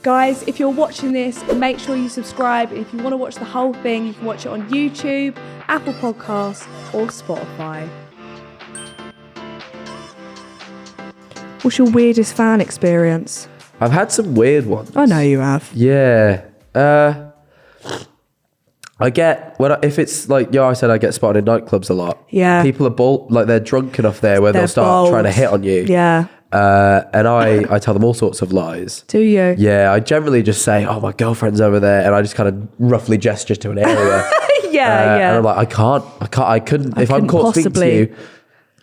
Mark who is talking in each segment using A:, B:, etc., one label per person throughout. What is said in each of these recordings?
A: Guys, if you're watching this, make sure you subscribe. If you want to watch the whole thing, you can watch it on YouTube, Apple Podcasts, or Spotify. What's your weirdest fan experience?
B: I've had some weird ones.
A: I know you have.
B: Yeah. I get if it's like I said, I get spotted in nightclubs a lot.
A: Yeah.
B: People are they're drunk enough there where they'll start
A: bold.
B: trying to hit on you.
A: Yeah.
B: And I tell them all sorts of lies.
A: Do you?
B: Yeah, I generally just say, "Oh, my girlfriend's over there," and I just kind of roughly gesture to an area.
A: Yeah.
B: And I'm like, I couldn't. If I'm caught speaking to you,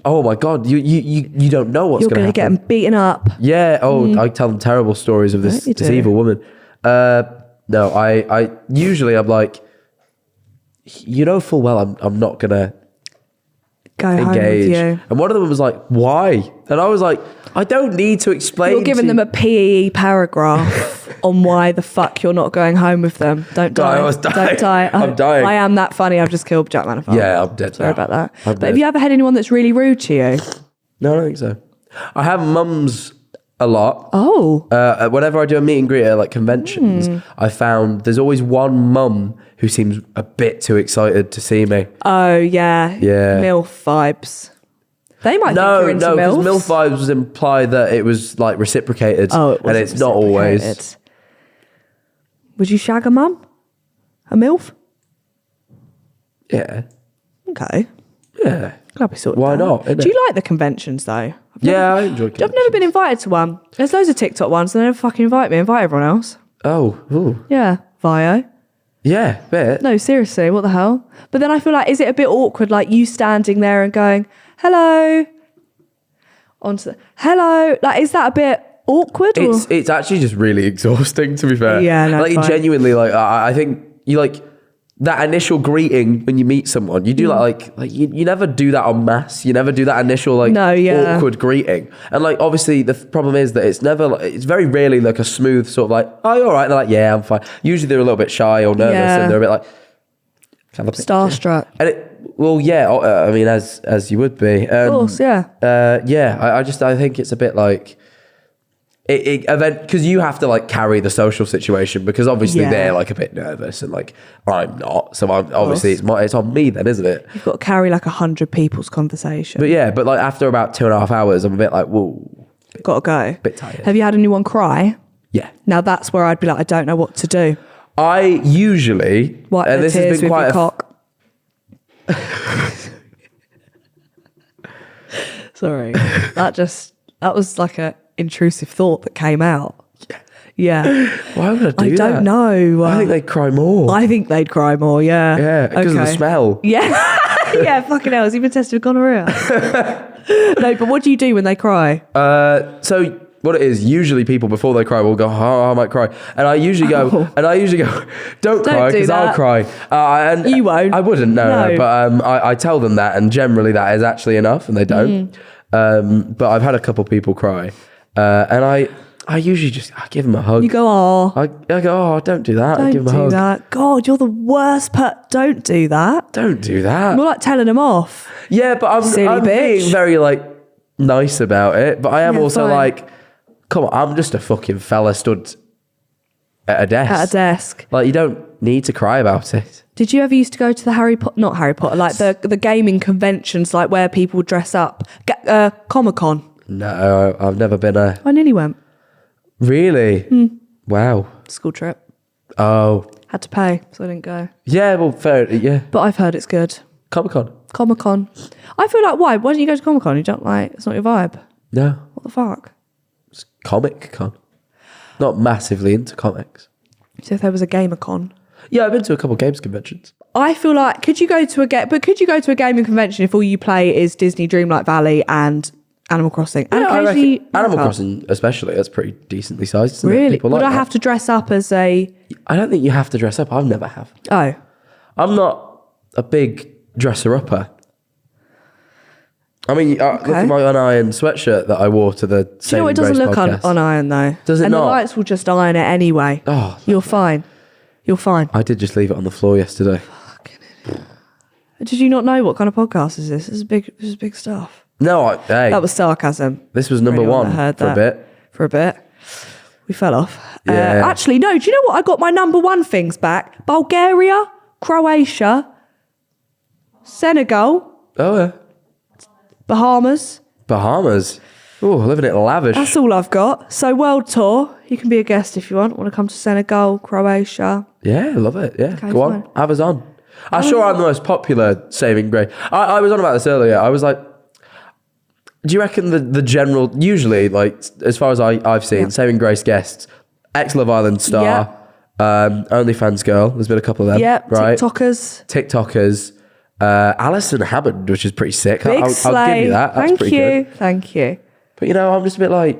B: oh my god, you don't know what's going to happen.
A: You're going to get them beaten up.
B: Yeah. Oh, I tell them terrible stories of this evil woman. No, I usually I'm like, you know full well I'm not gonna
A: go
B: engage.
A: home with you.
B: And one of them was like, why? And I was like, I don't need to explain.
A: You're giving them a PE paragraph on why the fuck you're not going home with them. Don't die. Don't die.
B: I'm dying.
A: I am that funny. I've just killed Jack Manifold.
B: Yeah, I'm dead.
A: Sorry about that.
B: But
A: have you ever had anyone that's really rude to you?
B: No, I don't think so. I have mums a lot.
A: Oh.
B: Whenever I do a meet and greet at like conventions, I found there's always one mum who seems a bit too excited to see me.
A: Oh, yeah.
B: Yeah.
A: MILF vibes. They might think you're into
B: No, because
A: MILFs.
B: MILF vibes was implied that it was like reciprocated.
A: Oh,
B: and it's not always.
A: Would you shag a mum? A MILF?
B: Yeah.
A: Okay.
B: Yeah.
A: Glad we sorted
B: Why
A: that
B: not,
A: out. Do you like the conventions though?
B: I enjoy
A: I've never been invited to one. There's loads of TikTok ones and they never fucking invite me. Invite everyone else.
B: Oh. Ooh.
A: Yeah. Vio.
B: Yeah, bit.
A: No, seriously, what the hell? But then I feel like, is it a bit awkward, like you standing there and going, hello? Hello? Like, is that a bit awkward?
B: It's actually just really exhausting, to be fair.
A: Yeah, no,
B: like,
A: fine.
B: genuinely, like, I think you like that initial greeting when you meet someone. You do like you never do that en masse. You never do that initial awkward greeting. And like, obviously, the problem is that it's never. It's very rarely like a smooth sort of like, oh, you all right? And they're like, yeah, I'm fine. Usually they're a little bit shy or nervous, and they're a bit like
A: starstruck.
B: And I mean, as you would be.
A: Of course, yeah.
B: I think it's a bit like. Because you have to like carry the social situation because obviously they're like a bit nervous and like I'm not, so I'm obviously it's on me then, isn't it?
A: You've got to carry like 100 people's conversation.
B: But like after about 2.5 hours, I'm a bit like, whoa,
A: gotta go.
B: Bit tired.
A: Have you had anyone cry?
B: Yeah.
A: Now that's where I'd be like, I don't know what to do.
B: I usually
A: wipe the tears with your cock. Sorry, that was like a intrusive thought that came out. Yeah.
B: Why would I do that?
A: I don't know.
B: I think they'd cry more.
A: I think they'd cry more, yeah.
B: Yeah, because of the smell.
A: Yeah. Yeah, fucking hell. Has he been tested with gonorrhea? No, but what do you do when they cry?
B: So what it is, usually people before they cry will go, oh, I might cry. And I usually go, don't cry because I'll cry. And
A: you won't.
B: I wouldn't, no. But I tell them that and generally that is actually enough and they don't. But I've had a couple people cry. And I usually I give them a hug.
A: You go, oh.
B: I go, oh, don't do that.
A: Don't
B: I give them a hug.
A: do that. God, you're the worst Don't do that.
B: Don't do that.
A: You're like telling them off.
B: Yeah, but I'm being very like nice about it. But I am also like, come on, I'm just a fucking fella stood at a desk. Like, you don't need to cry about it.
A: Did you ever used to go to the not Harry Potter, like the gaming conventions, like where people dress up? Comic-Con.
B: No, I've never been a...
A: I nearly went.
B: Really? Wow.
A: School trip.
B: Oh.
A: Had to pay, so I didn't go.
B: Yeah, well, fair, yeah.
A: But I've heard it's good. Comic-Con. I feel like, why don't you go to Comic-Con? You don't like, it's not your vibe.
B: No.
A: What the fuck?
B: It's Comic-Con. Not massively into comics.
A: So if there was a Gamer-Con.
B: Yeah, I've been to a couple of games conventions.
A: I feel like, could you go to a gaming convention if all you play is Disney Dreamlight Valley and Animal Crossing? And occasionally
B: Animal Crossing especially, that's pretty decently sized, isn't
A: really?
B: it? People
A: Would
B: like
A: I have to dress up as a...
B: I don't think you have to dress up. I've never have.
A: Oh.
B: I'm not a big dresser-upper. I mean, look at my unironed sweatshirt that I wore to the
A: Do you know what, it doesn't look on iron though.
B: Does it not?
A: And the lights will just iron it anyway.
B: Oh,
A: You're fine. You're fine.
B: I did just leave it on the floor yesterday.
A: Fucking idiot. Did you not know what kind of podcast is this? This is big stuff.
B: No, hey.
A: That was sarcasm.
B: This was number one for a bit.
A: For a bit. We fell off.
B: Yeah.
A: Actually, no. Do you know what? I got my number one things back. Bulgaria, Croatia, Senegal.
B: Oh, yeah.
A: Bahamas.
B: Oh, living it lavish.
A: That's all I've got. So world tour. You can be a guest if you want. Want to come to Senegal, Croatia.
B: Yeah, love it. Yeah,
A: Okay,
B: go
A: fine.
B: on. Have us on. I'm sure I'm the most popular saving grace. I was on about this earlier. I was like, do you reckon the general, usually, like, as far as I've seen, saving grace guests, ex-Love Island star, OnlyFans girl, there's been a couple of them, right? TikTokers. Alison Hammond, which is pretty sick. I'll give you that. That's pretty good.
A: Thank you.
B: But I'm just a bit like,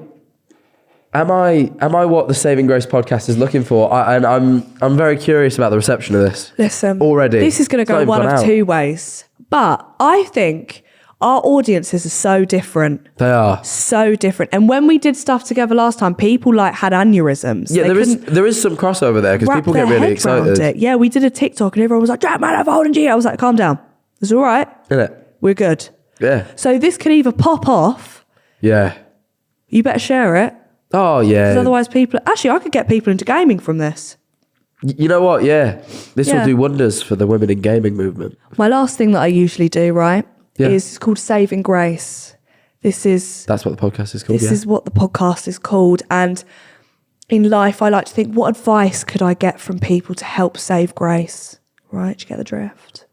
B: am I what the Saving Grace podcast is looking for? I'm very curious about the reception of this.
A: Listen,
B: already
A: this is going to go one of two ways. But I think our audiences are so different.
B: They are
A: so different. And when we did stuff together last time, people like had aneurysms.
B: Yeah, there is some crossover there because people get really excited.
A: Yeah, we did a TikTok and everyone was like, "Jack, Manifold and G." I was like, "Calm down. It's all right.
B: Isn't it?
A: We're good."
B: Yeah.
A: So this could either pop off.
B: Yeah.
A: You better share it.
B: Oh yeah.
A: Because otherwise, I could get people into gaming from this.
B: You know what? Yeah, this will do wonders for the women in gaming movement.
A: My last thing that I usually do, right, is called Saving Grace. That's
B: what the podcast is called.
A: This is what the podcast is called. And in life, I like to think, what advice could I get from people to help save grace? Right? Do you get the drift?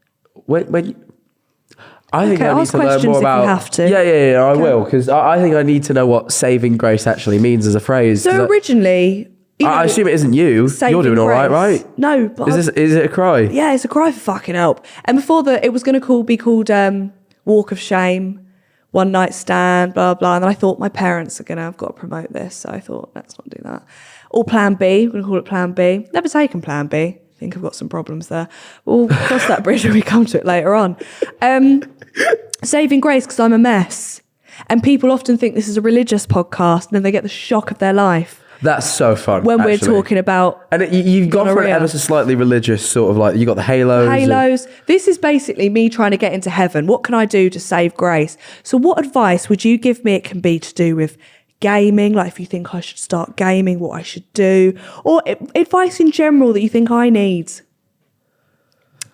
B: I think I need to learn more about.
A: If you have to.
B: Yeah, I will, because I think I need to know what saving grace actually means as a phrase.
A: So originally,
B: I assume it isn't you. You're doing all right?
A: No, but
B: is it a cry?
A: Yeah, it's a cry for fucking help. And before that, it was going to be called Walk of Shame, One Night Stand, blah blah. And then I thought my parents have got to promote this, so I thought let's not do that. Or Plan B. We're going to call it Plan B. Never taken Plan B. I think I've got some problems there. We'll cross that bridge when we come to it later on. Saving grace because I'm a mess. And people often think this is a religious podcast and then they get the shock of their life.
B: That's so fun.
A: When we're talking about
B: and you've gone for an ever so slightly religious sort of like, you got the halos.
A: This is basically me trying to get into heaven. What can I do to save grace? So what advice would you give me? It can be to do with gaming, like if you think I should start gaming, what I should do, or advice in general that you think I need.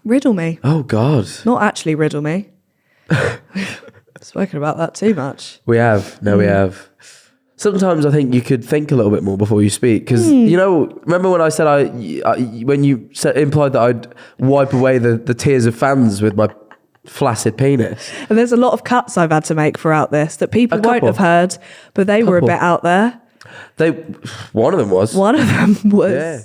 A: Riddle me.
B: Oh God.
A: Not actually riddle me. Spoken about that too much.
B: We have. We have. Sometimes I think you could think a little bit more before you speak, because remember when I said when you implied that I'd wipe away the tears of fans with my flaccid penis.
A: And there's a lot of cuts I've had to make throughout this that people won't have heard, but they were a bit out there.
B: One of them was.
A: Yeah.